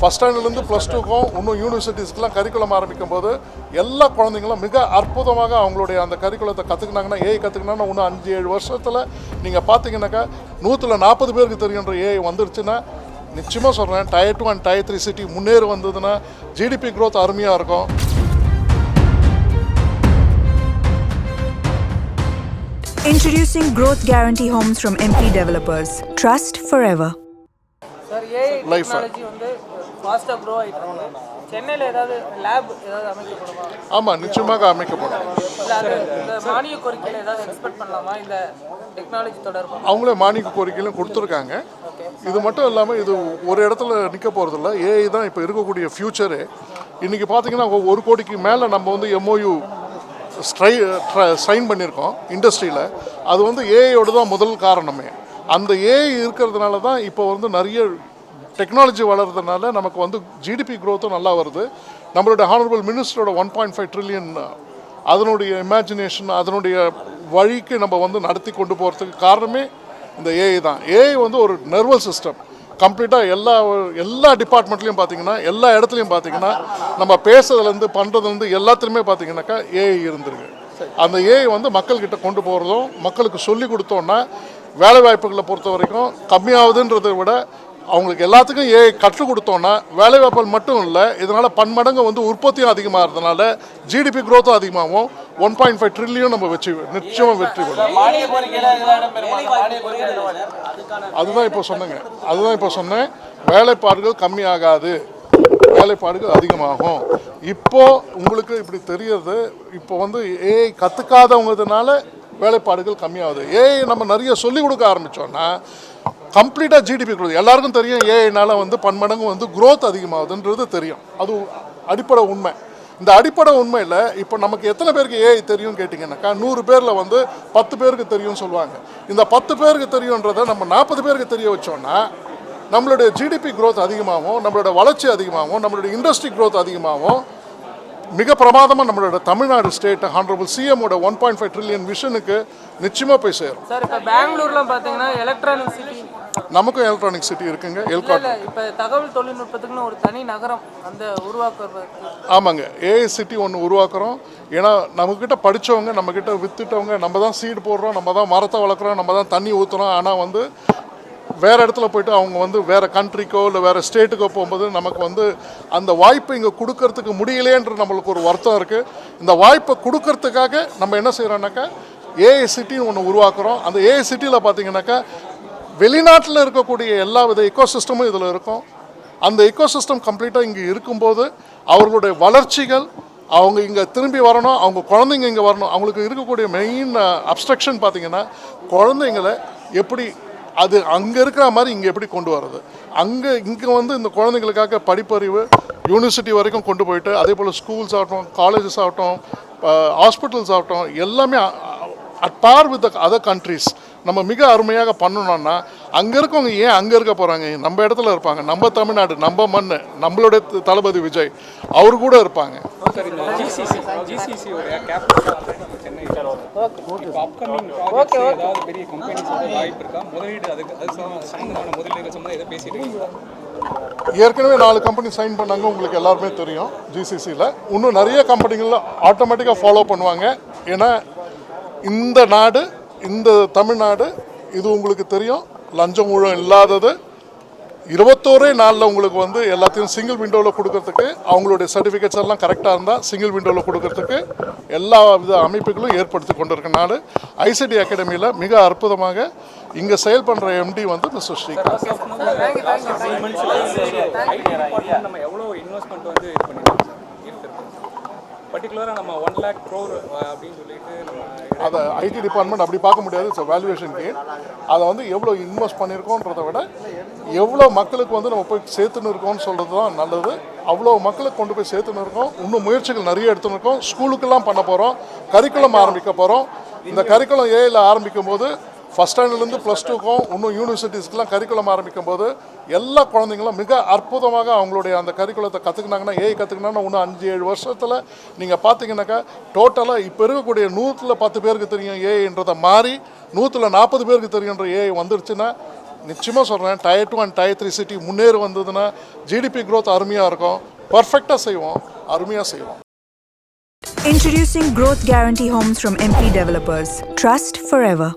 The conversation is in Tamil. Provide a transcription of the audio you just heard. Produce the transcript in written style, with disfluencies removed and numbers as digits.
ஃபஸ்ட் ஸ்டாண்டர்ட்லேருந்து +2க்கும் இன்னும் யூனிவர்சிட்டிஸ்க்கெலாம் கரிக்குலம் ஆரம்பிக்கும் போது எல்லா குழந்தைங்களும் மிக அற்புதமாக அவங்களுடைய அந்த கரிக்குலத்தை கற்றுக்கினாங்கன்னா ஏஐ கற்றுக்கினாங்கன்னா இன்னும் 5-7 வருஷத்தில் நீங்கள் பார்த்தீங்கன்னாக்கா 140 பேருக்கு தெரியுன்ற ஏஐ வந்துருச்சுன்னா நிச்சயமாக சொல்கிறேன் Tier 2 and Tier 3 சிட்டி முன்னேறி வந்ததுன்னா ஜிடிபி growth அருமையாக இருக்கும். Introducing Growth Guarantee Homes from MP Developers. Trust forever. Sir, AI technology வந்து ஃபாஸ்ட்டாக க்ரோ ஆகிட்டு இருக்கு. சென்னையில் ஏதாவது லேப் ஏதாவது அமைக்கப்படுமா? ஆமாம், நிச்சயமாக அமைக்கப்படும். இல்லை அது இந்த மானிய கோரிக்கையில் ஏதாவது எக்ஸ்பெக்ட் பண்ணலாமா இந்த டெக்னாலஜி தொடர்பாக? அவங்களே மானிய கோரிக்கையிலும் கொடுத்துருக்காங்க. இது மட்டும் இல்லாமல் இது ஒரு இடத்துல நிற்க போகிறதில்ல. ஏஐ தான் இப்போ இருக்கக்கூடிய ஃப்யூச்சரு. இன்றைக்கி பார்த்தீங்கன்னா 1 கோடிக்கு மேலே நம்ம வந்து MOU சைன் பண்ணியிருக்கோம் இண்டஸ்ட்ரியில். அது வந்து ஏஐயோடு தான் முதல் காரணமே. அந்த ஏஐ இருக்கிறதுனால தான் இப்போ வந்து நிறைய டெக்னாலஜி வளர்றதுனால நமக்கு வந்து ஜிடிபி க்ரோத்தும் நல்லா வருது. நம்மளுடைய ஹானரபிள் மினிஸ்டரோட 1.5 ட்ரில்லியன் அதனுடைய இமேஜினேஷன் அதனுடைய வழிக்கு நம்ம வந்து நடத்தி கொண்டு போகிறதுக்கு காரணமே இந்த ஏஐ தான். ஏஐ வந்து ஒரு நர்வஸ் சிஸ்டம். கம்ப்ளீட்டாக எல்லா டிபார்ட்மெண்ட்லேயும் பார்த்தீங்கன்னா எல்லா இடத்துலையும் பார்த்தீங்கன்னா நம்ம பேசுறதுலேருந்து பண்ணுறதுலேருந்து எல்லாத்துலேயுமே பார்த்தீங்கன்னாக்கா ஏஐ இருந்திருக்கு. அந்த ஏஐ வந்து மக்கள்கிட்ட கொண்டு போகிறதும் மக்களுக்கு சொல்லி கொடுத்தோன்னா வேலை வாய்ப்புகளை பொறுத்த வரைக்கும் கம்மியாகுதுன்றதை விட அவங்களுக்கு எல்லாத்துக்கும் ஏஐ கற்றுக் கொடுத்தோன்னா வேலை வாய்ப்புகள் மட்டும் இல்லை, இதனால் பன்மடங்கு வந்து உற்பத்தியும் அதிகமாகிறதுனால ஜிடிபி க்ரோத்தும் அதிகமாகும். 1.5 ட்ரில்லியன் நம்ம நிச்சயமாக வெற்றி பெறும். அதுதான் இப்போ சொன்னேன் வேலைப்பாடுகள் கம்மியாகாது, வேலைப்பாடுகள் அதிகமாகும். இப்போது உங்களுக்கு இப்படி தெரியறது, இப்போ வந்து ஏஐ கற்றுக்காதவங்கிறதுனால வேலைப்பாடுகள் கம்மியாகுது. ஏஐ நம்ம நிறைய சொல்லிக் கொடுக்க ஆரம்பித்தோன்னா கம்ப்ளீட்டாக ஜிடிபி க்ரோத் எல்லாருக்கும் தெரியும். ஏஐனால் வந்து பன்மடங்கு வந்து க்ரோத் அதிகமாகுதுன்றது தெரியும். அது அடிப்படை உண்மை. இந்த அடிப்படை உண்மையில் இப்போ நமக்கு எத்தனை பேருக்கு ஏஐ தெரியும்னு கேட்டிங்கன்னாக்கா 100 பேரில் வந்து 10 பேருக்கு தெரியும்னு சொல்லுவாங்க. இந்த 10 பேருக்கு தெரியுன்றதை நம்ம 40 பேருக்கு தெரிய வச்சோன்னா நம்மளுடைய ஜிடிபி க்ரோத் அதிகமாகும், நம்மளோட வளர்ச்சி அதிகமாகும், நம்மளுடைய இண்டஸ்ட்ரி க்ரோத் அதிகமாகும். மிக பிரமாதமாக நம்மளோட தமிழ்நாடு ஸ்டேட் ஹானரபிள் சிஎம்மோட 1.5 ட்ரில்லியன் விஷனுக்கு நிச்சயமாக போய் சேரும். சார் இப்போ பெங்களூர்லாம் பார்த்தீங்கன்னா எலக்ட்ரானிக் சிட்டி, நமக்கும் எலக்ட்ரானிக் சிட்டி இருக்குங்க. இப்போ தகவல் தொழில்நுட்பத்துக்குன்னு ஒரு தனி நகரம் அந்த உருவாக்குறது. ஆமாங்க, ஏஐ சிட்டி ஒன்று உருவாக்குறோம். ஏன்னா நம்மக்கிட்ட படித்தவங்க, நம்மக்கிட்ட வித்துட்டவங்க, நம்ம தான் சீடு போடுறோம், நம்ம தான் மரத்தை வளர்க்குறோம், நம்ம தான் தண்ணி ஊற்றுறோம். ஆனால் வந்து வேறு இடத்துல போய்ட்டு அவங்க வந்து வேறு கண்ட்ரிக்கோ இல்லை வேறு ஸ்டேட்டுக்கோ போகும்போது நமக்கு வந்து அந்த வாய்ப்பை இங்கே கொடுக்கறதுக்கு முடியலேன்ற நம்மளுக்கு ஒரு வருத்தம் இருக்குது. இந்த வாய்ப்பை கொடுக்கறதுக்காக நம்ம என்ன செய்கிறோம்னாக்கா ஏஐ சிட்டின்னு ஒன்று உருவாக்குறோம். அந்த ஏஐ சிட்டியில் பார்த்தீங்கன்னாக்கா வெளிநாட்டில் இருக்கக்கூடிய எல்லா வித எக்கோசிஸ்டமும் இதில் இருக்கும். அந்த எக்கோசிஸ்டம் கம்ப்ளீட்டாக இங்கே இருக்கும்போது அவர்களுடைய வளர்ச்சிகள், அவங்க இங்கே திரும்பி வரணும், அவங்க குழந்தைங்க இங்கே வரணும். அவங்களுக்கு இருக்கக்கூடிய மெயின் அப்ஸ்ட்ரக்ஷன் பார்த்திங்கன்னா குழந்தைங்களை எப்படி அது அங்கே இருக்கிற மாதிரி இங்கே எப்படி கொண்டு வர்றது. இங்கே வந்து இந்த குழந்தைங்களுக்காக படிப்பறிவு யூனிவர்சிட்டி வரைக்கும் கொண்டு போயிட்டு, அதே போல் ஸ்கூல்ஸ் ஆகட்டும், காலேஜஸ் ஆகட்டும், ஹாஸ்பிட்டல்ஸ் ஆகட்டும், எல்லாமே at par with other countries நம்ம மிக அருமையாக பண்ணணும்னா அங்கே இருக்கவங்க ஏன் அங்கே இருக்க போகிறாங்க? நம்ம இடத்துல இருப்பாங்க, நம்ம தமிழ்நாடு, நம்ம மண், நம்மளுடைய தளபதி விஜய் அவர் கூட இருப்பாங்க. ஏற்கனவே 4 கம்பெனி சைன் பண்ணாங்க, உங்களுக்கு எல்லாருமே தெரியும். ஜிசிசியில் இன்னும் நிறைய கம்பெனிகள் ஆட்டோமேட்டிக்காக ஃபாலோ பண்ணுவாங்க. ஏன்னா இந்த நாடு, இந்த தமிழ்நாடு, இது உங்களுக்கு தெரியும், லஞ்சம் ஊழல் இல்லாதது. 21 நாளில் உங்களுக்கு வந்து எல்லாத்தையும் சிங்கிள் விண்டோவில் கொடுக்கறதுக்கு, அவங்களுடைய சர்டிஃபிகேட்ஸ் எல்லாம் கரெக்டாக இருந்தால் சிங்கிள் விண்டோவில் கொடுக்கறதுக்கு எல்லா வித அமைப்புகளும் ஏற்படுத்தி கொண்டிருக்க நாடு. ஐசிடி அகாடமியில் மிக அற்புதமாக இங்கே செயல் பண்ணுற எம்டி வந்து மிஸ்டர் ஸ்ரீகாந்த். பர்டிகுலராக நம்ம 1 lakh crore அப்படின்னு சொல்லிட்டு அதை ஐடி டிபார்ட்மெண்ட் அப்படி பார்க்க முடியாது. It's valuation game. அதை வந்து எவ்வளோ இன்வெஸ்ட் பண்ணியிருக்கோன்றதை விட எவ்வளோ மக்களுக்கு வந்து நம்ம போய் சேர்த்துன்னு இருக்கோம்னு சொல்கிறது தான் நல்லது. அவ்வளோ மக்களுக்கு கொண்டு போய் சேர்த்துன்னு இருக்கோம். இன்னும் முயற்சிகள் நிறைய எடுத்துன்னு இருக்கோம். ஸ்கூலுக்கெல்லாம் பண்ண போகிறோம், கரிக்குலம் ஆரம்பிக்க போகிறோம். இந்த கரிக்குலம் ஏஐயில் ஆரம்பிக்கும் போது ஃபஸ்ட் ஸ்டாண்டர்ட்லேருந்து +2க்கும் இன்னும் யூனிவர்சிட்டிஸ்க்கெலாம் கரிக்குலம் ஆரம்பிக்கும் போது எல்லா குழந்தைங்களும் மிக அற்புதமாக அவங்களுடைய அந்த கரிக்குலத்தை கற்றுக்கினாங்கன்னா ஏஐ கற்றுக்கினாங்கன்னா இன்னும் 5-7 வருஷத்தில் நீங்கள் பார்த்தீங்கன்னாக்கா டோட்டலாக இப்போ இருக்கக்கூடிய 100ல் 10 பேருக்கு தெரியும் ஏஐன்றதை மாறி 140 பேருக்கு தெரியுன்ற ஏஐ வந்துருச்சுன்னா நிச்சயமாக சொல்கிறேன், Tier 2 and Tier 3 சிட்டி முன்னேறி வந்ததுன்னா ஜிடிபி growth அருமையாக இருக்கும். பர்ஃபெக்டாக செய்வோம், அருமையாக செய்வோம். Introducing Growth Guarantee Homes from MP Developers. Trust forever.